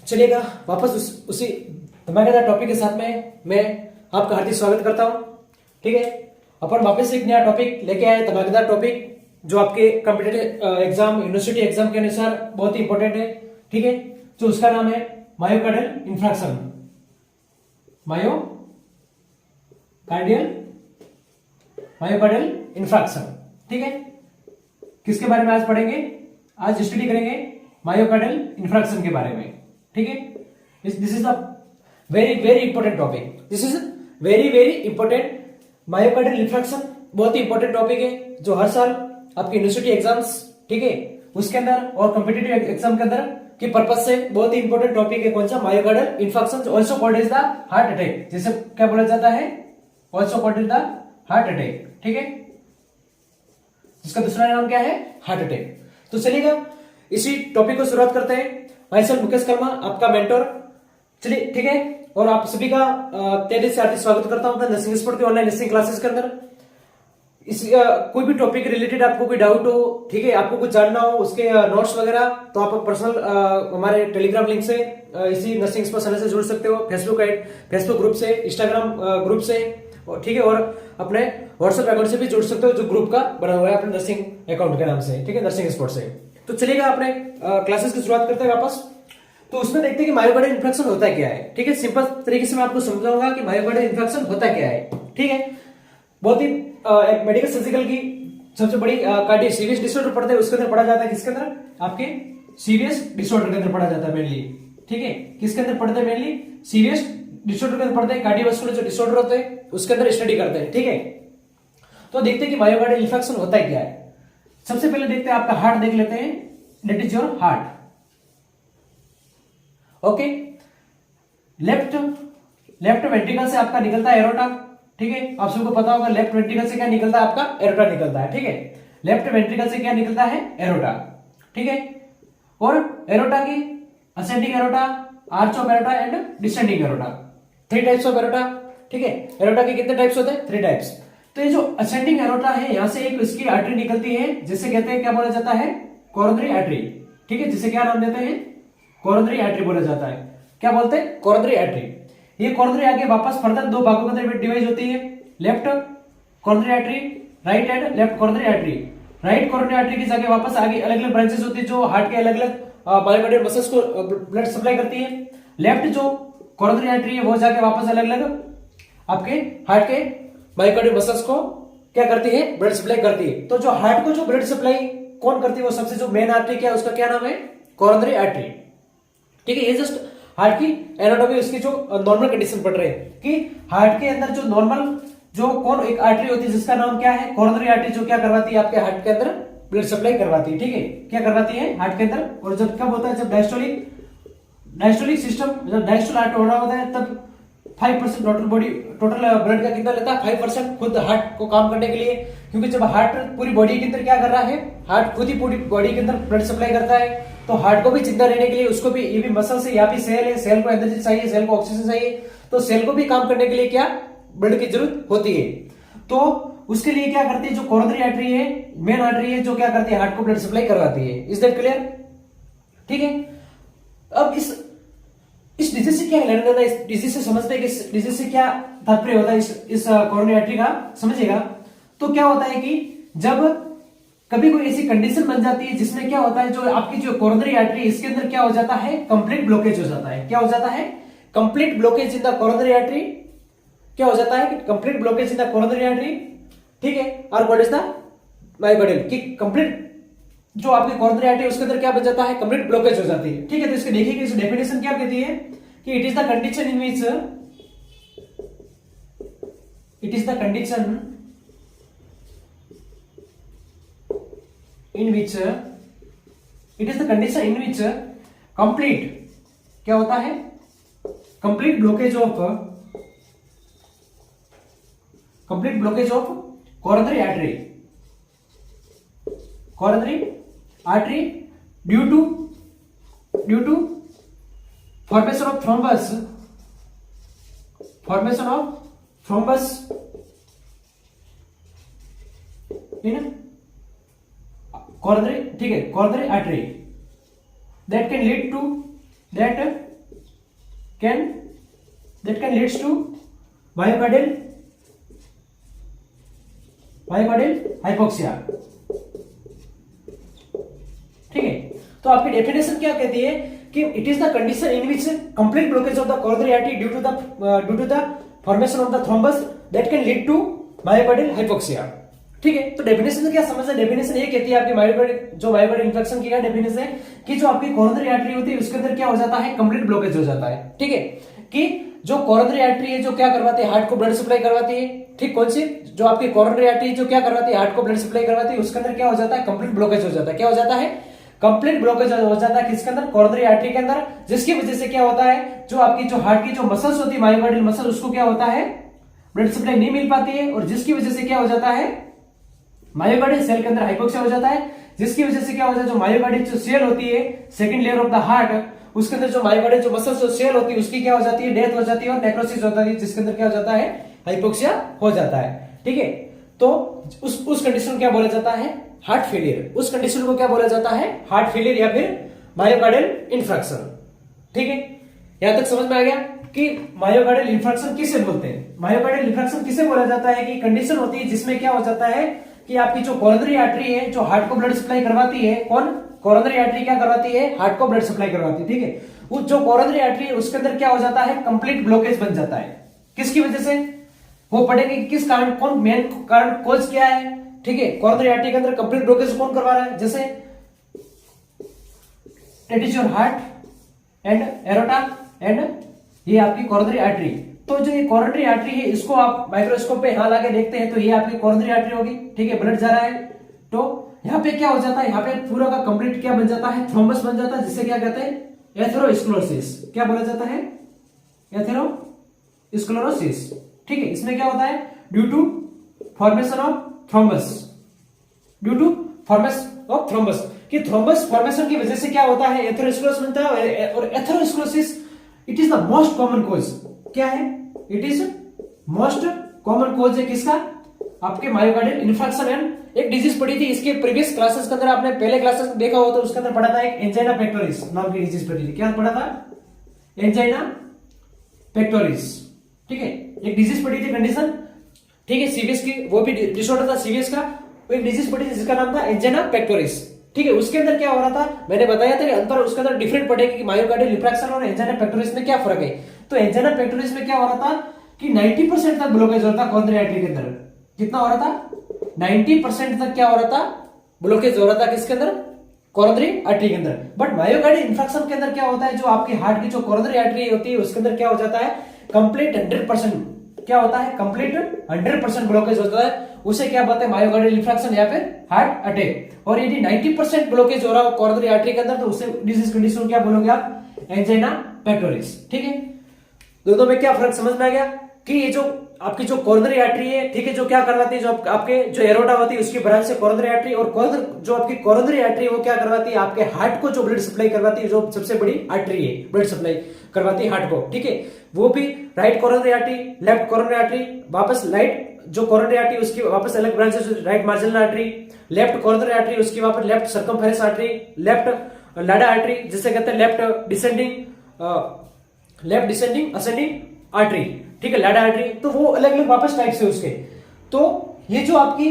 चलिएगा वापस उसी धमाकेदार टॉपिक के साथ में मैं आपका हार्दिक स्वागत करता हूं। ठीक है, अपन वापस एक नया टॉपिक लेके आए, धमाकेदार टॉपिक जो आपके कॉम्पिटिटिव एग्जाम, यूनिवर्सिटी एग्जाम के अनुसार बहुत ही इंपॉर्टेंट है। ठीक है, जो उसका नाम है मायोकार्डियल इंफ्राक्शन। मायोकार्डियल इंफ्राक्शन। ठीक है, किसके बारे में आज पढ़ेंगे? आज स्टडी करेंगे मायोकार्डियल इंफ्राक्शन के बारे में। ठीक है, this is the very very important topic. This is very very important. Myocardial infarction बहुत ही इंपॉर्टेंट टॉपिक है जो हर साल आपके यूनिवर्सिटी एग्जाम्स, ठीक है, उसके अंदर और कॉम्पिटिटिव एग्जाम के अंदर की पर्पज से बहुत ही इंपॉर्टेंट टॉपिक है। कौन सा? Myocardial infarction, also called is the heart attack. जिसे क्या बोला जाता है? Also called is the heart attack. ठीक है, जिसका दूसरा नाम क्या है? Heart attack. तो चलिएगा इसी टॉपिक को शुरुआत करते हैं। माई सेल्फ मुकेश कर्मा, आपका मेंटर। चलिए, ठीक है, और आप सभी का तहे दिल से हार्दिक स्वागत करता हूं अपना नर्सिंग स्पोर्ट की ऑनलाइन नर्सिंग क्लासेस के अंदर। इस कोई भी टॉपिक रिलेटेड आपको कोई डाउट हो, ठीक है, आपको कुछ जानना हो, उसके नोट्स वगैरह, तो आप पर्सनल हमारे टेलीग्राम लिंक से इसी नर्सिंग स्पोर्ट चैनल से जुड़ सकते हो, फेसबुक ग्रुप से, इंस्टाग्राम ग्रुप से, ठीक है, और अपने व्हाट्सएप अकाउंट से भी जुड़ सकते हो जो ग्रुप का बना हुआ है अपने नर्सिंग अकाउंट के नाम से। ठीक है, नर्सिंग स्पोर्ट से। तो चलिएगा अपने क्लासेस की शुरुआत करते हैं वापस। तो उसमें देखते हैं कि मायोकार्डियल इंफ्राक्शन होता क्या है। ठीक है, सिंपल तरीके से मैं आपको समझाऊंगा कि मायोकार्डियल इंफ्राक्शन होता क्या है। ठीक है, बहुत ही मेडिकल सर्जिकल की सबसे बड़ी कार्डियक सीरियस डिसऑर्डर पढ़ते हैं, उसके अंदर पढ़ा जाता है। किसके अंदर? आपके सीरियस डिसऑर्डर के अंदर पढ़ा जाता है मेनली। ठीक है, किसके अंदर पढ़ते हैं? मेनली सीरियस डिसऑर्डर के अंदर पढ़ते हैं। कार्डियोवास्कुलर जो डिसऑर्डर होते हैं उसके अंदर स्टडी करते हैं। ठीक है, तो देखते हैं कि मायोकार्डियल इंफ्राक्शन होता है क्या है। सबसे पहले देखते हैं, आपका हार्ट देख लेते हैं। That is your heart. Okay, left ventricle से आपका निकलता है एरोटा। ठीक है, आप सबको पता होगा लेफ्ट वेंट्रिकल से क्या निकलता है? आपका एरोटा निकलता है। ठीक है, लेफ्ट वेंट्रिकल से क्या निकलता है? एरोटा। ठीक है, और एरोटा की ascending aorta, arch of aorta and descending aorta, 3 types of aorta. ठीक है, एरोटा के कितने टाइप्स होते हैं? 3 टाइप्स। तो ये जो असेंडिंग एरोटा है, यहां से एक इसकी आर्टरी निकलती है जिसे कहते हैं, क्या बोला जाता है? Coronary artery. ठीक है, जिसे क्या नाम देते हैं? कोरोनरी आर्टरी बोला जाता है। क्या बोलते हैं? Coronary artery. ये कोरोनरी आगे वापस फर्दर 2 भागों के अंदर डिवाइड होती है। Left coronary artery, right and left coronary artery. Right coronary artery की जगह वापस आगे अलग अलग ब्रांचेस होती है जो हार्ट के अलग अलग मायोकार्डियल मसल्स को ब्लड सप्लाई करती है। लेफ्ट जो कोरोनरी आर्टरी है वो जाके वापस अलग अलग आपके हार्ट के मायोकार्डियल मसल्स को क्या करती है? ब्लड सप्लाई करती है। तो जो हार्ट को जो ब्लड सप्लाई कौन करती है? वो सबसे जो मेन आर्टरी क्या है, उसका क्या नाम है? Coronary artery. ठीक है, ये जस्ट हार्ट की एनाटॉमी, उसकी जो नॉर्मल कंडीशन पढ़ रहे हैं कि हार्ट के अंदर जो नॉर्मल जो कौन एक आर्टरी होती है जिसका नाम क्या है? कोरोनरी आर्टरी, जो क्या करवाती है? आपके हार्ट के अंदर ब्लड सप्लाई करवाती है। ठीक है, क्या करवाती है? हार्ट के अंदर। और जब कब होता है? जब डायस्टोलिक सिस्टम, जब डायस्टोल हार्ट हो रहा होता है, तब 5% टोटल ब्लड का कितना लेता है? 5% खुद हार्ट को काम करने के लिए। क्योंकि जब हार्ट पूरी बॉडी के अंदर क्या कर रहा है? हार्ट खुद ही पूरी बॉडी के अंदर ब्लड सप्लाई करता है। तो हार्ट को भी जिंदा रहने के लिए उसको भी, ये भी मसल से, यहाँ भी सेल है, सेल को एनर्जी चाहिए, सेल को ऑक्सीजन चाहिए, तो सेल को भी काम करने के लिए क्या ब्लड की जरूरत होती है। तो उसके लिए क्या करती है? जो कोरोनरी आर्टरी है, मेन आर्टरी है, जो क्या करती है? हार्ट को ब्लड सप्लाई करवाती है। Is that clear? ठीक है, अब इस डिजीज से क्या लेना देना? इस डिजीज से समझते हैं कि इस डिजीज से क्या तात्पर्य होता है इस कोरोनरी आर्टरी का, समझिएगा। तो क्या होता है कि जब कभी कोई ऐसी कंडीशन बन जाती है जिसमें क्या होता है, जो आपकी जो कोरोनरी आर्टरी, इसके अंदर क्या हो जाता है? कंप्लीट ब्लॉकेज हो जाता है। क्या हो जाता है? Complete blockage in the coronary artery. क्या हो जाता है? Complete blockage in the coronary artery. ठीक है, और व्हाट इज द मायोकार्डियल की कंप्लीट जो आपकी कोरोनरी आर्टरी, उसके अंदर क्या बन जाता है? कंप्लीट ब्लॉकेज हो जाती है। ठीक है, तो इसके देखिए कि इस डेफिनेशन क्या कहती है कि it is the condition in which complete क्या होता है? Complete blockage of coronary artery due to formation of thrombus in coronary, ठीक है, coronary artery that can lead to that can leads to myocardial hypoxia. ठीक है, तो आपकी definition क्या कहती है कि it is the condition in which complete blockage of the coronary artery due to the formation of the thrombus that can lead to myocardial hypoxia. ठीक है, तो डेफिनेशन से क्या समझना है? डेफिनेशन ये कहती है आपकी मायोकार्डियल इन्फेक्शन की क्या डेफिनेशन है कि जो आपकी कोरोनरी आर्टरी होती है उसके अंदर क्या हो जाता है, कंप्लीट ब्लॉकेज हो जाता है। ठीक है, कि जो कोरोनरी आर्टरी है जो क्या करवाती है, हार्ट को ब्लड सप्लाई करवाती है। ठीक, कौन सी? जो आपकी कोरोनरी आर्टरी जो क्या करवाती है, हार्ट को ब्लड सप्लाई करवाती है, उसके अंदर क्या हो जाता है, कंप्लीट ब्लॉकेज हो जाता है। क्या हो जाता है? कंप्लीट ब्लॉकेज हो जाता है किसके अंदर? कोरोनरी आर्टरी के अंदर, जिसकी वजह से क्या होता है, जो आपकी जो हार्ट की जो मसल्स होती है, मायोकार्डियल मसल, उसको क्या होता है, ब्लड सप्लाई नहीं मिल पाती है, और जिसकी वजह से क्या हो जाता है, मायोकार्डियल सेल के अंदर हाइपोक्सिया हो जाता है। जिसकी वजह से क्या हो जाता है, जो मायोकार्डियल जो सेल होती है, second layer of the heart, उसके अंदर जो मायोकार्डियल जो मसल्स जो सेल होती है उसकी क्या हो जाती है, डेथ हो जाती है और नेक्रोसिस हो जाती है, जिसके अंदर क्या हो जाता है, हाइपोक्सिया हो जाता है। ठीक है, तो उस कंडीशन को क्या बोला जाता है, हार्ट फेलियर। उस कंडीशन को क्या बोला जाता है, हार्ट फेलियर या फिर मायोकार्डियल इन्फ्रैक्शन। ठीक है, यहां तक समझ में आ गया कि मायोकार्डियल इन्फ्रैक्शन किसे बोलते हैं। मायोकार्डियल इन्फ्रैक्शन किसे बोला जाता है कि कंडीशन होती है जिसमें क्या हो जाता है कि आपकी जो कोरोनरी आर्टरी है जो हार्ट को ब्लड सप्लाई करवाती है, कौन? कोरोनरी आर्टरी क्या करवाती है, हार्ट को ब्लड सप्लाई करवाती है। ठीक है, वो जो कोरोनरी आर्टरी है उसके अंदर क्या हो जाता है, कंप्लीट ब्लॉकेज बन जाता है। किसकी वजह से? वो पढ़ेंगे कि किस कारण, कौन मेन कारण, कॉज क्या है। ठीक है, कोरोनरी आर्टरी के अंदर कंप्लीट ब्लॉकेज कौन करवा रहा है? जैसे it is your heart and aorta and ये आपकी कोरोनरी आर्टरी। तो जो ये कोरोनरी आर्टरी है इसको आप माइक्रोस्कोप पे यहां लाके देखते हैं तो ये आपकी कोरोनरी आर्टरी होगी। ठीक है, ब्लड जा रहा है तो यहाँ पे क्या हो जाता है, यहाँ पे पूरा का कंप्लीट क्या बन जाता है, थ्रोम्बस बन जाता है, जिसे क्या कहते हैं, एथेरोस्क्लेरोसिस। क्या बोला जाता है, एथेरोस्क्लेरोसिस। ठीक है, इसमें क्या होता है, due to formation of thrombus, due to formation of thrombus, कि थ्रोम्बस फॉर्मेशन की वजह से क्या होता है, एथेरोस्क्लेरोसिस बनता है। और atherosclerosis it is the most common cause. क्या है? It is most common cause है किसका, आपके मायोकार्डियल इन्फ्रैक्शन। एंड एक डिजीज पढ़ी थी इसके प्रीवियस क्लासेस के अंदर, आपने पहले क्लासेस में देखा हो तो उसके अंदर पढ़ा था, एक एंजाइना पेक्टोरिस नाम की डिजीज पढ़ी थी। क्या पढ़ा था? Angina pectoris. ठीक है, एक डिजीज पढ़ी थी, कंडीशन। ठीक है, सीवीएस की वो भी डिसऑर्डर था सीवीएस का, एक डिजीज पढ़ी थी जिसका नाम था एंजाइना पेक्टोरिस। ठीक है, उसके अंदर क्या हो रहा था, मैंने बताया था कि अंतर उसके अंदर डिफरेंट पड़ेगा कि मायोकार्डियल इन्फ्रैक्शन और एंजाइना पेक्टोरिस में क्या फर्क है। तो एंजाइना पेक्टोरिस में क्या हो रहा था कि 90% तक ब्लॉकेज हो रहा था कोरोनरी आर्टरी के अंदर। कितना हो रहा था? 90% तक क्या हो रहा था, ब्लॉकेज हो रहा था किसके अंदर, कोरोनरी आर्टरी के अंदर। बट मायोकार्डियल इन्फ्रैक्शन के अंदर क्या होता है, जो आपकी हार्ट की जो कोरोनरी आर्टरी होती है उसके अंदर क्या हो जाता है, कंप्लीट 100% क्या होता है, कंप्लीट 100% ब्लॉकेज होता है। उसे क्या बोलते हैं, मायोकार्डियल इन्फ्रैक्शन या फिर हार्ट अटैक। और यदि 90% ब्लॉकेज हो रहा हो कोरोनरी आर्टरी के अंदर तो उसे डिजीज कंडीशन क्या बोलोगे आप, एंजाइना पेक्टोरिस। ठीक है, दोनों में क्या फर्क समझ में आ गया कि ये जो आपकी जो कोरोनरी आर्टरी है, ठीक है, जो क्या करवाती है, जो आपके जो एरोटा होती है उसकी ब्रांच से कोरोनरी आर्टरी, और जो आपकी कोरोनरी आर्टरी वो क्या करवाती है, आपके हार्ट को जो ब्लड सप्लाई करवाती है, जो सबसे बड़ी आर्टरी है, ब्लड सप्लाई करवाती है हार्ट को। ठीक है, वो भी right coronary artery, left coronary artery, वापस राइट जो कोरोनरी आर्टरी उसकी वापस अलग ब्रांच है, right marginal artery, left coronary artery उसकी वापस लेफ्ट सर्कमफेरेंस आर्टरी, लेफ्ट लाडा आर्टरी जिसे कहते हैं लेफ्ट डिसेंडिंग असेंडिंग आर्टरी। ठीक है, लाडा आर्टरी, तो वो अलग अलग वापस टाइप से उसके। तो ये जो आपकी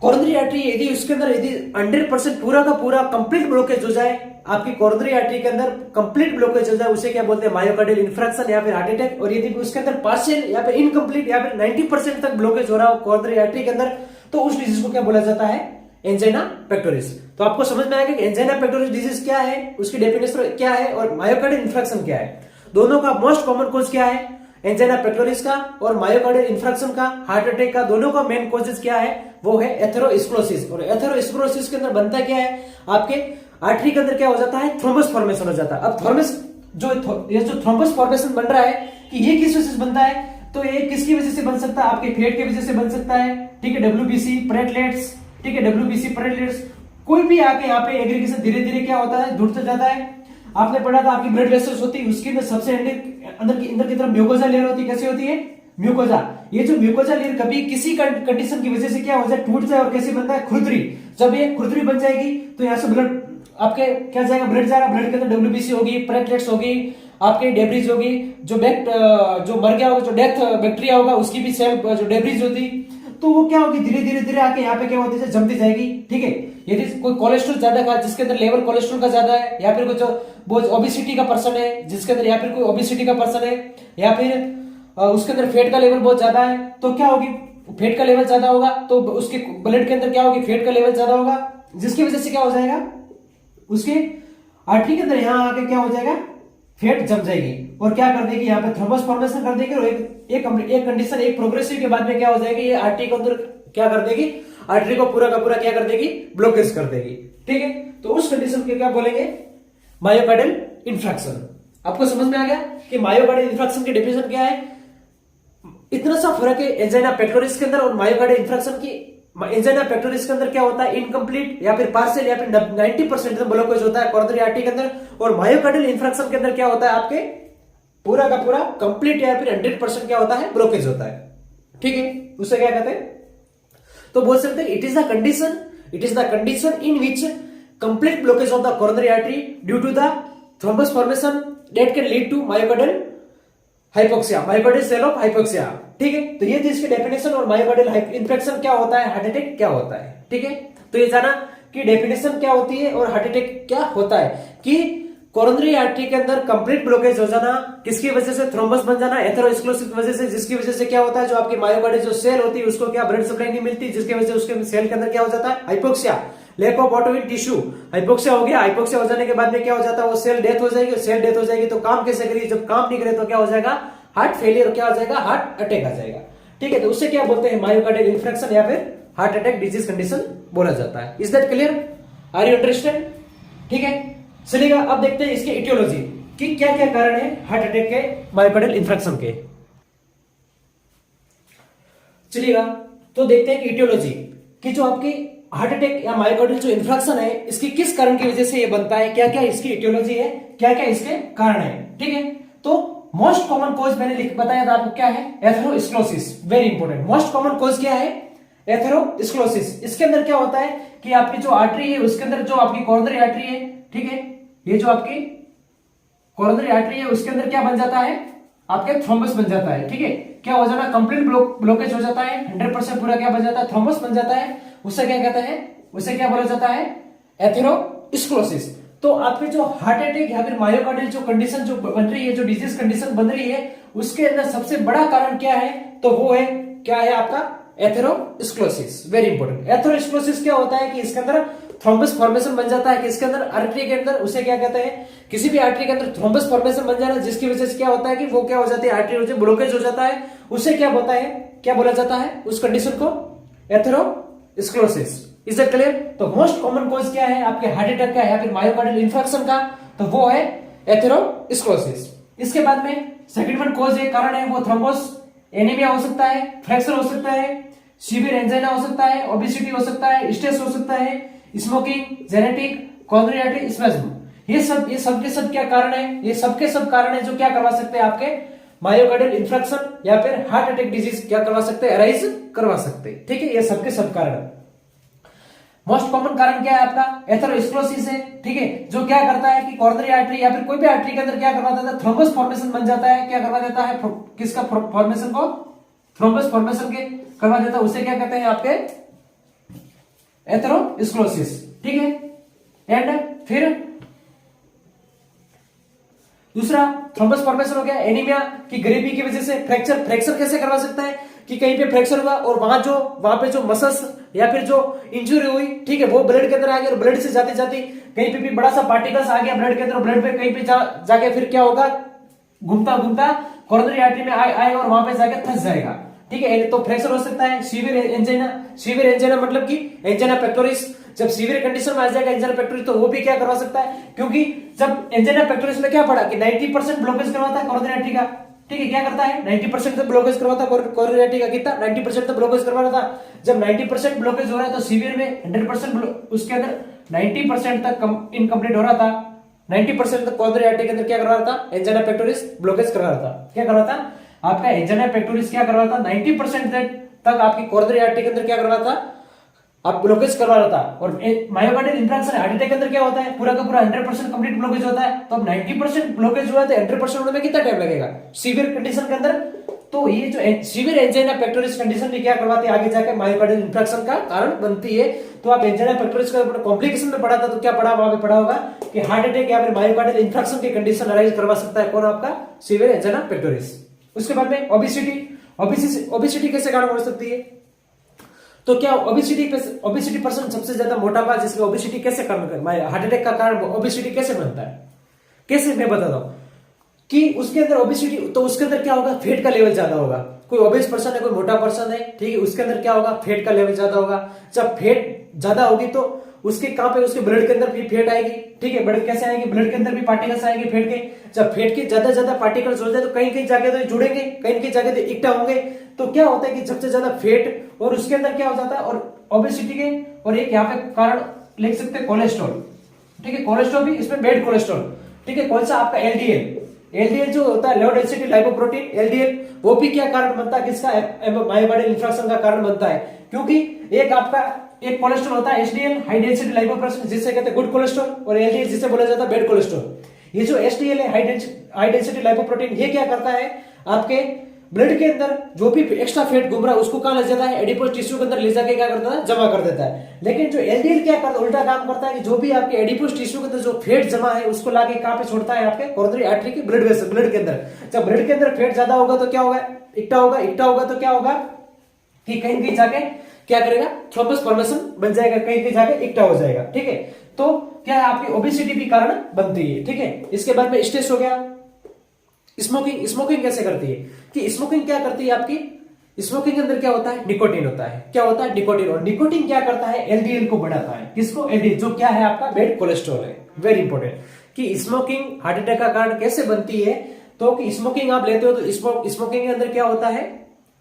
कोरोनरी आर्टरी यदि उसके अंदर यदि 100% पूरा का पूरा कंप्लीट ब्लॉकेज हो जाए, आपकी कोरोनरी आर्टरी के अंदर कंप्लीट ब्लॉकेज हो जाए, उसे क्या बोलते हैं, मायोकार्डियल इन्फ्रैक्शन या फिर हार्ट अटैक। और यदि उसके अंदर पार्शियल या फिर इनकम्प्लीट या फिर 90% तक ब्लॉकेज हो रहा हो कोरोनरी आर्टरी के अंदर, तो उस डिजीज को क्या बोला जाता है, एंजाइना पेक्टोरिस। तो आपको समझ में आएगा कि एंजाइना पेक्टोरिस डिजीज क्या है, उसकी डेफिनेशन क्या है, और मायोकार्डियल इन्फ्रैक्शन क्या है। दोनों का मोस्ट कॉमन कॉज क्या है, एंजाइना पेक्टोरिस का और मायोकार्डियल इन्फ्रैक्शन का, हार्ट अटैक का, दोनों का मेन कॉजेज क्या है, वो है एथेरोस्क्लेरोसिस। और एथेरोस्क्लेरोसिस के अंदर बनता क्या है, आपके आर्टरी के अंदर क्या हो जाता है, थ्रोम्बस फॉर्मेशन हो जाता है। अब थ्रोम्बस ये जो थ्रोम्बस फॉर्मेशन बन रहा है कि ये किस वजह से बनता है, तो ये किसकी वजह से बन सकता है, आपके फैट की वजह से बन सकता है। ठीक है, डब्ल्यूबीसी प्लेटलेट्स, ठीक है, डब्ल्यूबीसी प्लेटलेट्स, कोई भी आके यहाँ पे एग्रीगेशन धीरे धीरे क्या होता है, जुड़ता जाता है। आपने पढ़ा था आपकी ब्लड वेसल्स होती है, उसके अंदर सबसे अंदर की तरफ म्यूकोजा लेयर होती है। कैसी होती है, म्यूकोजा। ये जो म्यूकोजा लेयर कभी किसी कंडीशन की वजह से क्या हो जाए, टूट जाए, और कैसे बनता है, खुरदरी। जब ये खुरदरी बन जाएगी तो यहाँ से ब्लड आपके क्या जाएगा, ब्लड जाएगा, ब्लड के अंदर डब्ल्यूबीसी होगी, प्लेटलेट्स होगी, आपके डेब्रीज होगी, जो मर गया होगा, जो डेथ बैक्टीरिया होगा उसकी भी सेल जो डेब्रीज होती, तो वो क्या होगी धीरे धीरे धीरे आके यहाँ पे क्या होती है जमती जाएगी। ठीक है, यदि कोई कोलेस्ट्रॉल ज्यादा का जिसके अंदर लेवल कोलेस्ट्रॉल का ज्यादा है, या फिर कुछ ओबिसिटी का पर्सन है जिसके अंदर, या फिर कोई ओबिसिटी का पर्सन है, या फिर उसके अंदर फेट का लेवल बहुत ज्यादा है, तो क्या होगी फेट का लेवल ज्यादा होगा तो उसके ब्लड के अंदर क्या होगी फेट का लेवल ज्यादा होगा, जिसकी वजह से क्या हो जाएगा उसके आर्टरी के अंदर यहाँ आके क्या हो जाएगा फेट जम जाएगी और क्या कर देगी यहाँ पे थ्रोम्बस फॉर्मेशन कर देगी और एक कंडीशन एक प्रोग्रेसिव के बाद में क्या हो जाएगी ये आर्टरी के अंदर क्या कर देगी आर्टरी को पूरा का पूरा क्या कर देगी ब्लॉकेज कर देगी। ठीक है, तो उस कंडीशन के क्या बोलेंगे मायोकार्डियल इंफ्रैक्शन। आपको समझ में आ गया कि मायोकार्डियल इंफ्रैक्शन की डेफिनेशन क्या है। इतना सा फर्क है एंजाइना पेक्टोरिस के अंदर और मायोकार्डियल इंफ्रैक्शन की। एंजाइना पेक्टोरिस के अंदर क्या होता है इनकम्प्लीट या फिर पार्शियल या फिर 90% ब्लॉकेज होता है कोरोनरी आर्टरी के अंदर, और मायोकार्डियल इंफ्रैक्शन के अंदर क्या होता है आपके पूरा का पूरा कंप्लीट या फिर 100% क्या होता है ब्लॉकेज होता है। ठीक है, उसे क्या कहते हैं तो बोल सकते हैं it is the condition in which complete blockage of the coronary artery due to the thrombus formation that can lead to myocardial hypoxia, myocardial cell of hypoxia. ठीक है, तो ये थी इसकी डेफिनेशन। और मायोकार्डियल इंफ्रैक्शन क्या होता है, हार्ट अटैक क्या होता है। ठीक है, तो ये जाना कि डेफिनेशन क्या होती है और हार्ट अटैक क्या होता है कि कोरोनरी आर्टरी के अंदर कंप्लीट ब्लॉकेज हो जाना, किसकी वजह से थ्रोम्बस बन जाना एथेरोस्क्लेरोसिस की वजह से, जिसकी वजह से क्या होता है जो आपकी मायोकार्डियल जो सेल होती है उसको क्या ब्लड सप्लाई नहीं मिलती, जिसकी वजह से उसके सेल के अंदर क्या हो जाता है hypoxia, lack of water in tissue, hypoxia हो गया। हाइपोक्सिया हो जाने के बाद में क्या हो जाता है वो सेल डेथ हो जाएगी। सेल डेथ हो जाएगी तो काम कैसे करेगी, जब काम नहीं करे तो क्या हो जाएगा हार्ट फेलियर, क्या हो जाएगा हार्ट अटैक आ जाएगा। ठीक है, तो उससे क्या बोलते हैं मायोकार्डियल इंफ्रैक्शन या फिर हार्ट अटैक डिजीज कंडीशन बोला जाता है। Is that clear, are you understand. ठीक है, चलिएगा अब देखते हैं इसके इटियोलॉजी कि क्या क्या कारण है हार्ट अटैक के मायोकार्डियल इंफ्रैक्शन के। चलिएगा तो देखते हैं कि इटियोलॉजी कि जो आपकी हार्ट अटैक या मायोकार्डियल जो इंफ्रैक्शन है इसकी किस कारण की वजह से ये बनता है, क्या क्या इसकी इटियोलॉजी है, क्या क्या इसके कारण है। ठीक है, तो मोस्ट कॉमन कॉज मैंने बताया था आपको क्या है atherosclerosis, very important. Most common cause क्या है एथेरोस्क्लेरोसिस। इसके अंदर क्या होता है कि आपकी जो आर्टरी है उसके अंदर जो आपकी कोरोनरी आर्टरी है, ठीक है, ये जो आपकी कोरोनरी आर्टरी है उसके अंदर क्या बन जाता है आपके थ्रोम्बस बन जाता है। ठीक है, क्या हो जाना कंप्लीट ब्लॉकेज हो जाता है, 100% पूरा क्या बन जाता है थ्रोम्बस बन जाता है। उससे क्या कहते हैं, उसे क्या बोला जाता है एथेरोस्क्लेरोसिस। तो आपके जो हार्ट अटैक या फिर मायोकार्डियल जो कंडीशन जो बन रही है, जो डिजीज कंडीशन बन रही है उसके अंदर सबसे बड़ा कारण क्या है, तो वो है क्या है आपका एथेरोस्क्लेरोसिस, वेरी इंपॉर्टेंट। एथेरोस्क्लेरोसिस क्या होता है कि इसके अंदर थ्रोम्बस फॉर्मेशन बन जाता है कि इसके अंदर आर्टरी के अंदर, उसे क्या कहते हैं किसी भी आर्टरी के अंदर थ्रोम्बस फॉर्मेशन बन जाना, जिसकी वजह से क्या होता है कि वो क्या हो जाती है आर्टरी ब्लॉकेज हो जाता है। उसे क्या होता है, क्या बोला जाता है उस कंडीशन को एथेरोस्क्लेरोसिस। Is that clear. तो मोस्ट कॉमन कॉज क्या है आपके हार्ट अटैक का या फिर मायोकार्डियल इंफ्रैक्शन का, तो वो है एथेरोस्क्लेरोसिस। इसके बाद में सेकंड वन कॉज है, कारण है वो थ्रोम्बोस एनीमिया हो सकता है, फ्रैक्चर हो सकता है, सीवियर एंजाइना हो सकता है, ओबेसिटी हो सकता है, स्ट्रेस हो सकता है, smoking, genetic, coronary artery spasm. ये सब के सब क्या कारण है, ये सब के सब कारण है जो क्या करवा सकते हैं आपके मायोकार्डियल इंफ्रैक्शन या फिर हार्ट अटैक डिजीज क्या करवा सकते हैं अराइज करवा सकते हैं। ठीक है, ये सब के सब कारण। मोस्ट कॉमन कारण क्या है आपका एथेरोस्क्लेरोसिस है। ठीक है, जो क्या करता है कि कोरोनरी आर्टरी या फिर कोई भी आर्टरी के अंदर क्या करवा देता है थ्रोम्बस फॉर्मेशन बन जाता है। क्या करवा देता है किसका फॉर्मेशन को थ्रोम्बस फॉर्मेशन के करवा देता है, उसे क्या कहते हैं आपके एथेरोस्क्लेरोसिस। ठीक है, एंड फिर दूसरा थ्रोम्बस फॉर्मेशन हो गया, एनीमिया की गरीबी की वजह से फ्रैक्चर कैसे करवा सकता है कि कहीं पे फ्रैक्चर हुआ और वहां पे जो मसल्स या फिर जो इंजरी हुई, ठीक है, वो ब्लड के अंदर आ गया और ब्लड से जाते जाते कहीं पे भी बड़ा सा पार्टिकल्स आ गया ब्लड के अंदर, ब्लड पे कहीं पे जाके फिर क्या होगा घूमता घूमता कोरोनरी आर्टरी में आए और वहां पे जाके फंस जाएगा। ठीक है, तो फ्रैक्चर हो सकता है। सीवियर एंजाइना मतलब कि एंजाइना पेक्टोरिस, जब सीवियर कंडीशन में आ जाएगा एंजाइना पेक्टोरिस तो वो भी क्या करवा सकता है, क्योंकि जब एंजाइना पेक्टोरिस में क्या पड़ा कि 90% ब्लॉकेज करवाता है कोरोनरी आर्टरी का। ठीक है, क्या करता है 90% तक ब्लॉकेज करवाता है कोरोनरी आर्टरी का, कितना 90% तक ब्लॉकेज करवा रहा था। जब 90% ब्लॉकेज हो रहा है तो सीवियर में 100% उसके अंदर 90% तक इनकम्प्लीट हो रहा था, 90% तक कोरोनरी आर्टरी के अंदर क्या करवा रहा था एंजाइना पेक्टोरिस ब्लॉकेज करवा रहा था। क्या करवा था आपका एंजाइना पेक्टोरिस क्या करवा था 90% तक आपकी कोरोनरी आर्टरी के अंदर क्या करवा था आप ब्लॉकेज करवा रहा था। और मायोकार्डियल इंफ्राक्शन हार्ट अटैक के अंदर क्या होता है, पूरा का पूरा 100% कंप्लीट ब्लॉकेज होता है। तो अब 90% ब्लॉकेज हुआ तो 100% होने में कितना टाइम लगेगा सीवियर कंडीशन के अंदर। तो ये जो सीवियर एंजाइना पेक्टोरिस कंडीशन भी क्या करवाती है, आगे जाके मायोकार्डियल इंफ्राक्शन का कारण बनती है। तो आप एंजाइना पेक्टोरिस का कॉम्प्लिकेशन में पढ़ा था, तो क्या पढ़ा, वहां पे पढ़ा होगा कि हार्ट अटैक या फिर मायोकार्डियल इंफ्राक्शन की कंडीशन अराइज करवा सकता है कौन, आपका सीवियर एंजाइना पेक्टोरिस। उसके बाद में ओबेसिटी कैसे कारण हो सकती है, तो क्या ओबेसिटी पर्सन सबसे ज्यादा मोटापा, जिसमें ओबेसिटी कैसे कारण, हार्ट अटैक का कारण ओबेसिटी कैसे बनता है, कैसे मैं बताता हूं कि उसके अंदर ओबेसिटी, तो उसके अंदर क्या होगा, फैट का लेवल ज्यादा होगा। कोई ओबेस पर्सन है, कोई मोटा पर्सन है, ठीक है, उसके अंदर क्या होगा, फैट का लेवल ज्यादा होगा। जब फैट ज्यादा होगी तो उसके कहां पे, उसके ब्लड के अंदर भी फैट आएगी, ठीक है, ब्लड कैसे आएगी, ब्लड के अंदर भी पार्टिकल्स आएंगे फैट के। जब फैट के ज्यादा पार्टिकल्स हो जाए तो कहीं कहीं जाके तो जुड़ेंगे, कहीं कहीं जाके तो इकट्ठा होंगे। तो क्या होता है कि सबसे ज्यादा फैट और उसके अंदर क्या हो जाता है, और ओबेसिटी के, और एक यहाँ पे कारण लिख सकते हैं कोलेस्ट्रॉल, ठीक है, कोलेस्ट्रॉल भी इसमें बैड कोलेस्ट्रॉल, ठीक है, कौन सा आपका एलडीएल जो होता है लो डेंसिटी लाइपोप्रोटीन एलडीएल, वो भी क्या कारण बनता है, किसका, मायोकार्डियल इंफ्राक्शन का कारण बनता है। क्योंकि एक आपका एक कोलेस्ट्रॉल होता है एचडीएल हाई डेंसिटी लाइपोप्रोटीन, जिससे कहते हैं गुड कोलेस्ट्रॉल, और एलडीएल जिसे बोला जाता है बैड कोलेस्ट्रॉल। ये जो एचडीएल है हाई डेंसिटी लाइपोप्रोटीन, ये क्या करता है, आपके ब्लड के अंदर जो भी एक्स्ट्रा फैट घूम रहा है उसको कहां ले जाता है, एडिपोज टिश्यू के अंदर ले जाके क्या करता है, जमा कर देता है। लेकिन जो एलडीएल क्या करता है, उल्टा काम करता है कि जो भी आपके एडिपोज टिश्यू के अंदर जो फैट जमा है उसको लाके कहां पे छोड़ता है, आपके कोरोनरी आर्टरी के ब्लड वेसल, ब्लड के अंदर। जब ब्लड के अंदर फैट ज्यादा होगा तो क्या होगा, इकट्ठा होगा तो क्या होगा कि कहीं कहीं जाके क्या करेगा, थ्रोम्बस फॉर्मेशन बन जाएगा, कहीं कहीं जाके इकट्ठा हो जाएगा, ठीक है। तो क्या है, आपकी ओबेसिटी भी कारण बनती है, ठीक है। इसके बाद में स्ट्रेस हो गया। स्मोकिंग कैसे करती है, कि स्मोकिंग क्या करती है, आपकी स्मोकिंग के अंदर क्या होता है, निकोटीन होता है, क्या होता है, निकोटीन। और निकोटीन क्या करता है, एलडीएल को बढ़ाता है, किसको, एलडीएल, जो क्या है आपका बैड कोलेस्ट्रॉल है। वेरी इंपॉर्टेंट कि स्मोकिंग हार्ट अटैक का कारण कैसे बनती है। तो कि स्मोकिंग आप लेते हो तो स्मोकिंग के अंदर क्या होता है,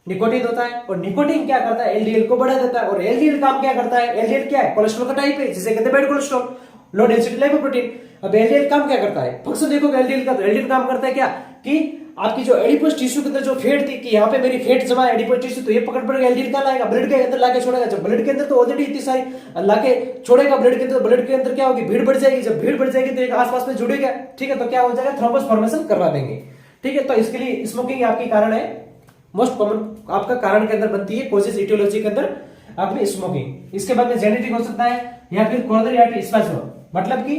निकोटीन होता है, और निकोटीन क्या करता है, एलडीएल को बढ़ा देता है। और एलडीएल काम क्या करता है, एलडीएल क्या है, कोलेस्ट्रॉल का टाइप है, जिसे कहते हैं bad cholesterol, low density lipoprotein. अब एलडीएल काम क्या करता है, फंक्शन देखोगे एलडीएल का, तो एलडीएल काम करता है क्या, कि आपकी जो एडिपोज टिश्यू के अंदर जो फैट थी, कि यहाँ पे मेरी फैट जमा है एडिपोज टिश्यू, तो ये पकड़ पड़ेगा, एलडीएल का लाएगा, ब्लड के अंदर लाके छोड़ेगा। जब ब्लड के अंदर तो ऑलरेडी इतनी सारी लाके छोड़ेगा ब्लड के अंदर, तो ब्लड के अंदर क्या होगी, भीड़ बढ़ जाएगी। जब भीड़ बढ़ जाएगी तो एक आसपास में जुड़ेगा, ठीक है, तो क्या हो जाएगा, थ्रोम्बस फॉर्मेशन करवा देंगे, ठीक है। तो इसके लिए स्मोकिंग आपकी कारण है, मोस्ट कॉमन आपका कारण के अंदर बनती है, कोजेस इटियोलॉजी के अंदर आपकी स्मोकिंग। इसके बाद में जेनेटिक हो सकता है, या फिर कोरोनरी आर्टरी स्पैज्म, मतलब कि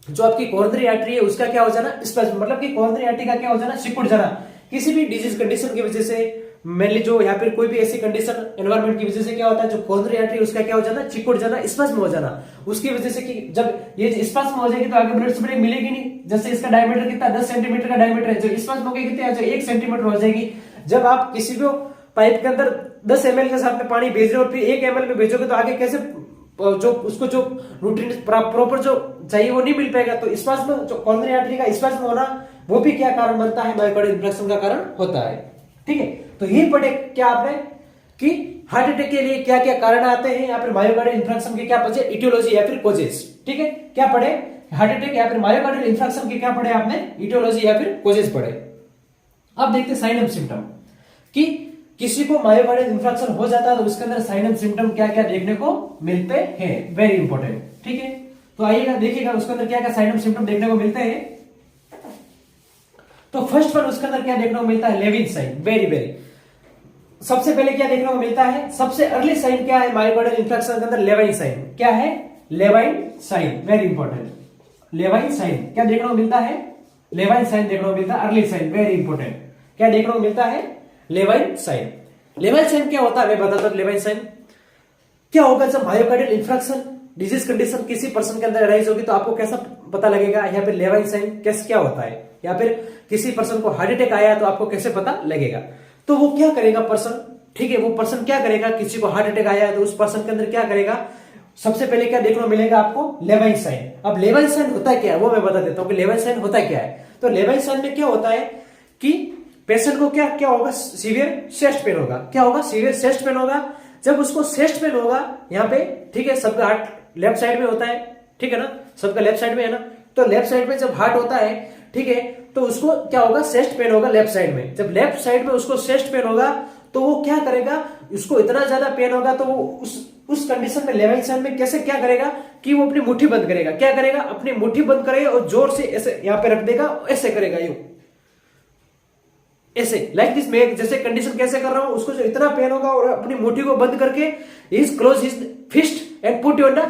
जो आपकी कोरोनरी आर्टरी है उसका क्या हो जाना, स्पैज्म, मतलब कि कोरोनरी आर्टरी का क्या हो जाना, सिकुड़ जाना, किसी भी डिजीज कंडीशन की वजह से, मेनली जो यहाँ पर कोई भी ऐसी कंडीशन एनवायरमेंट की वजह से क्या होता है, जो कोरोनरी आर्टरी उसका क्या हो जाना, चिकुड़ जाना, स्पैज्म हो जाना, उसकी वजह से कि जब ये स्पैज्म हो जाएगी तो आगे ब्लड सप्लाई मिलेगी नहीं। जैसे इसका डायमीटर कितना, 10 सेंटीमीटर का डायमीटर है, जो स्पैज्म हो गई कितनी, 1 सेंटीमीटर हो जाएगी। जब आप किसी को पाइप के अंदर 10 ml के साथ में पानी भेज रहे हो, फिर 1 ml में भेजोगे तो आगे कैसे, जो उसको जो न्यूट्रिएंट्स प्रॉपर जो चाहिए वो नहीं मिल पाएगा। तो स्पैज्म, जो कोरोनरी आर्टरी का स्पैज्म होना, वो भी क्या कारण बनता है, मायोकार्डियल इंफ्राक्शन का कारण होता है, ठीक है। तो ये पढ़े क्या आपने कि हार्ट अटैक के लिए क्या क्या कारण आते हैं, या फिर मायोकार्डियल इंफ्राक्शन के क्या पढ़े, इटियोलॉजी या फिर कोजेस, ठीक है। क्या पढ़े, हार्ट अटैक या फिर मायोकार्डियल इंफ्राक्शन के क्या पढ़े आपने, इटियोलॉजी या फिर कोजेस पढ़े। अब देखते हैं साइन एंड सिम्टम, कि किसी को मायोकार्डियल इंफ्राक्शन हो जाता है तो उसके अंदर साइन एंड सिम्टम क्या क्या देखने को मिलते हैं, वेरी इंपॉर्टेंट, ठीक है। तो आइएगा देखिएगा उसके अंदर क्या क्या साइन एंड सिम्टम देखने को मिलते हैं। तो फर्स्ट वन उसके अंदर क्या देखने को मिलता है, लेविन साइन, वेरी सबसे पहले क्या देखने को मिलता है, सबसे अर्ली साइन क्या है मायोकार्डियल इंफ्राक्शन के अंदर, लेवाइन साइन, क्या है, लेवाइन साइन, वेरी इंपॉर्टेंट। लेवाइन साइन क्या देखने को मिलता है, लेवाइन साइन देखने को मिलता है, अर्ली साइन, वेरी इंपॉर्टेंट। क्या देखने को मिलता है, लेवाइन साइन। लेवाइन साइन क्या होता है मैं बताता हूं। लेवाइन साइन क्या होगा, जब मायोकार्डियल इंफ्राक्शन डिजीज कंडीशन किसी पर्सन के अंदर अराइज होगी तो आपको कैसा पता लगेगा, या फिर लेवाइन साइन कैसे क्या होता है, या फिर किसी पर्सन को हार्ट अटैक आया तो आपको कैसे पता लगेगा। तो वो क्या करेगा पर्सन, ठीक है, वो पर्सन क्या करेगा, किसी को हार्ट अटैक आया है तो उस पर्सन के अंदर क्या करेगा, सबसे पहले क्या देखने को मिलेगा आपको, लेवाइन साइन। अब लेवाइन साइन होता क्या है वो मैं बता देता हूं कि लेवाइन साइन होता क्या है। तो लेवाइन साइन में क्या होता है कि पेशेंट को क्या क्या होगा, सीवियर चेस्ट पेन होगा, क्या होगा, सीवियर चेस्ट पेन होगा। जब उसको चेस्ट पेन होगा यहाँ पे, ठीक है, सबका हार्ट लेफ्ट साइड में होता है, ठीक है ना, सबका लेफ्ट साइड में है ना, तो लेफ्ट साइड में जब हार्ट होता है, ठीक है, तो उसको क्या होगा, चेस्ट पेन होगा लेफ्ट साइड में। जब लेफ्ट साइड में उसको चेस्ट पेन होगा तो वो क्या करेगा, उसको इतना ज्यादा पेन होगा तो वो उस कंडीशन में लेवाइन साइन में कैसे क्या करेगा कि वो अपनी मुट्ठी बंद करेगा, क्या करेगा अपनी मुट्ठी बंद करेगा और जोर से ऐसे यहां पे रख देगा, ऐसे करेगा यूं ऐसे लाइक दिस। मैं जैसे कंडीशन कैसे कर रहा हूं, उसको जो इतना पेन होगा और अपनी मुट्ठी को बंद करके is close his fist and put on the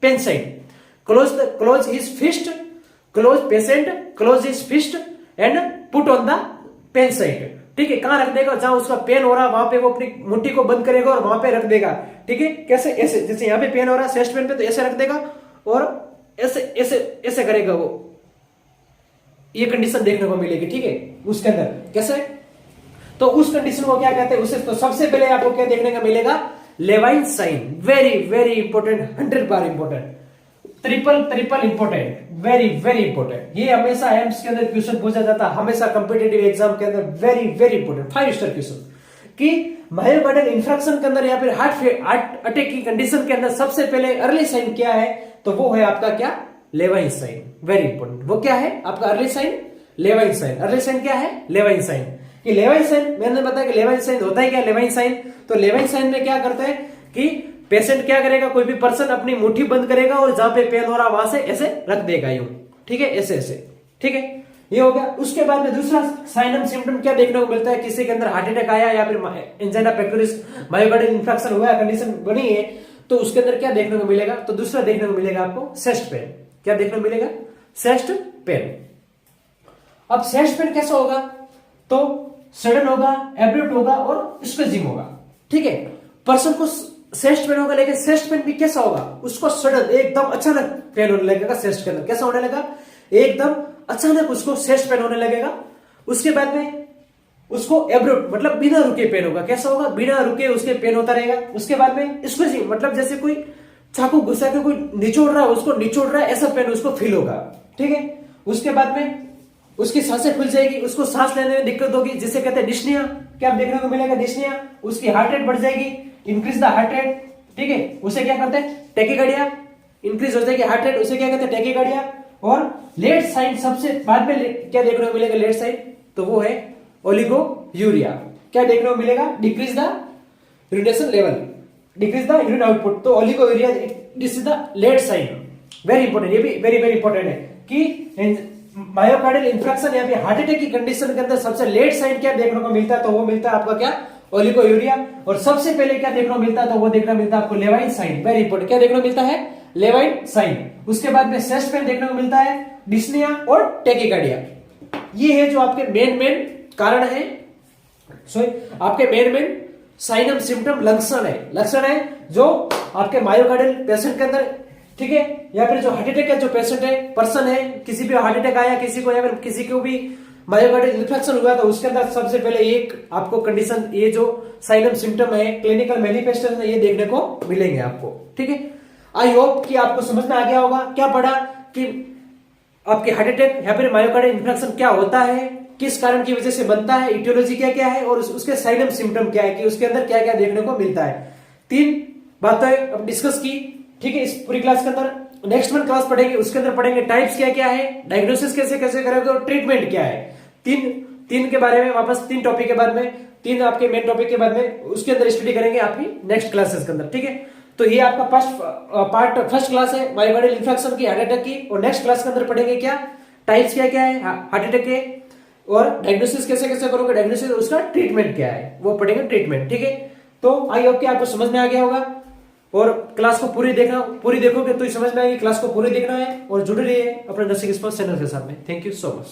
pain side, close his fist, close patient close his fist and put on the pain side. ठीक है, कहां रख देगा, जहां उसका पेन हो रहा है वहां पे वो अपनी मुट्ठी को बंद करेगा और वहां पे रख देगा। ठीक है, कैसे ऐसे, जैसे यहाँ पे पेन हो रहा है चेस्ट पेन पे तो ऐसे रख देगा और ऐसे ऐसे ऐसे करेगा वो, ये कंडीशन देखने को मिलेगी। ठीक है, उसके अंदर कैसे, तो उस कंडीशन को क्या कहते हैं उसे, तो सबसे पहले आपको क्या देखने को मिलेगा, Levine sign. Very very important, 100 बार important, triple important, very very important. ये हमेशा एम्स के अंदर क्वेश्चन पूछा जाता है, हमेशा कॉम्पिटिटिव एग्जाम के अंदर very very important 5 star question कि मायोकार्डियल इंफ्रैक्शन के अंदर या फिर हार्ट अटैक की कंडीशन के अंदर सबसे पहले अर्ली साइन क्या है, तो वो है आपका क्या, लेवाइन साइन। वेरी इंपॉर्टेंट, वो क्या है आपका early sign, Levine sign. Early sign क्या है, लेवाइन साइन। कि लेवाइन साइन मैंने बताया कि लेवाइन साइन होता है क्या, लेवाइन साइन, तो लेवाइन साइन में क्या करते हैं कि पेशेंट क्या करेगा, कोई भी पर्सन अपनी मुट्ठी बंद करेगा और जहां पे पेन हो रहा वहां से ऐसे रख देगा यूं। ठीक है, ऐसे ऐसे। ठीक है, ये हो गया। उसके बाद में दूसरा साइन एंड सिम्टम क्या देखने को मिलता है, किसी के अंदर हार्ट अटैक आया या फिर एंजाइना पेक्टोरिस मायोकार्डियल इंफ्रैक्शन हुआ, कंडीशन बनी है, तो उसके अंदर क्या देखने को मिलेगा, तो दूसरा देखने को मिलेगा आपको चेस्ट पेन। क्या देखने को मिलेगा, चेस्ट पेन। अब चेस्ट पेन कैसा होगा, तो सडन होगा, एब्रूट होगा और स्क्वीजिंग होगा। ठीक है, पर्सन को चेस्ट पेन होगा, लेकिन चेस्ट पेन भी कैसा होगा, उसको सडन एकदम अचानक पेन होने लगेगा चेस्ट के अंदर। कैसा होने लगा, एकदम अचानक उसको चेस्ट पेन होने लगेगा। उसके बाद में उसको एब्रूट मतलब बिना रुके पेन होगा। कैसा होगा, बिना रुके उसके पेन होता रहेगा। उसके बाद में स्क्वीजिंग मतलब जैसे कोई चाकू घुसा के कोई निचोड़ रहा है, उसको निचोड़ रहा है ऐसा पेन उसको फील होगा। ठीक है, उसके बाद में उसकी सांसें खुल जाएगी, उसको सांस लेने में दिक्कत होगी, जिसे कहते हैं डिस्निया। क्या देखने को मिलेगा, डिस्निया। उसकी हार्ट रेट बढ़ जाएगी, इंक्रीज द हार्ट रेट। ठीक है, उसे क्या करते हैं, टैकीकार्डिया, इंक्रीज हो जाएगी हार्ट रेट, उसे क्या कहते हैं, टैकीकार्डिया। और लेट साइन सबसे बाद में क्या देखने को मिलेगा, लेट साइन, तो वो है ओलिगोयूरिया। क्या देखने को मिलेगा, decrease the urination level, decrease the urine output, तो oliguria this is the late sign. Very important, ये भी वेरी वेरी इंपॉर्टेंट है कि मायोकार्डियल इंफ्रैक्शन या फिर हार्ट अटैक की कंडीशन के अंदर सबसे लेट साइन क्या देखने को मिलता है, तो वो मिलता है आपका क्या, ओलिगोयूरिया। और सबसे पहले क्या देखने को मिलता है, तो वो देखने को मिलता है आपको लेवाइन साइन। वेरी इंपॉर्टेंट, क्या देखने को मिलता है, लेवाइन साइन। उसके बाद में चेस्ट पेन देखने को मिलता है, डिस्निया और टैकीकार्डिया। ये है जो आपके मेन कारण है, आपके मेन साइन एंड सिम्टम लक्षण है जो आपके मायोकार्डियल पेशेंट के अंदर। ठीक है, या फिर जो हार्ट अटैक का जो पेशेंट है, पर्सन है, किसी भी हार्ट अटैक आया किसी को, या फिर किसी को भी मायोकार्डियल इन्फेक्शन हुआ, तो उसके अंदर सबसे पहले एक आपको कंडीशन, ये जो साइन एंड सिम्टम है, क्लिनिकल मैनिफेस्टेशन है, ये देखने को मिलेंगे आपको। ठीक है, आई होप कि आपको समझ में आ गया होगा। क्या पढ़ा कि आपके हार्ट अटैक या फिर मायोकार्डियल इन्फेक्शन क्या होता है, किस कारण की वजह से बनता है, इटियोलॉजी क्या क्या है और उसके साइन एंड सिम्टम क्या है, कि उसके अंदर क्या क्या देखने को मिलता है। 3 बातें अब डिस्कस की। ठीक है, इस पूरी क्लास के अंदर नेक्स्ट मंथ क्लास पढ़ेंगे, उसके अंदर पढ़ेंगे टाइप्स क्या क्या है, डायग्नोसिस कैसे कैसे करोगे और ट्रीटमेंट क्या है। तीन के बारे में वापस 3 टॉपिक के बाद में, 3 आपके मेन टॉपिक के बाद में उसके अंदर स्टडी करेंगे आपकी नेक्स्ट क्लासेस के अंदर। ठीक है, तो ये आपका फर्स्ट क्लास है मायोकार्डियल इंफ्रैक्शन की, हार्ट अटैक की। और नेक्स्ट क्लास के अंदर पढ़ेंगे क्या टाइप्स क्या क्या है हार्ट अटैक के, और डायग्नोसिस कैसे कैसे करोगे, डायग्नोसिस उसका ट्रीटमेंट क्या है वो पढ़ेंगे, ट्रीटमेंट। ठीक है, तो आई होप कि आपको समझ में आ गया होगा। और क्लास को पूरी देखोगे तो समझ में आएगी, क्लास को पूरी देखना है और जुड़े रहिए अपने नर्सिंग एक्सपर्ट चैनल के साथ में। Thank you so much.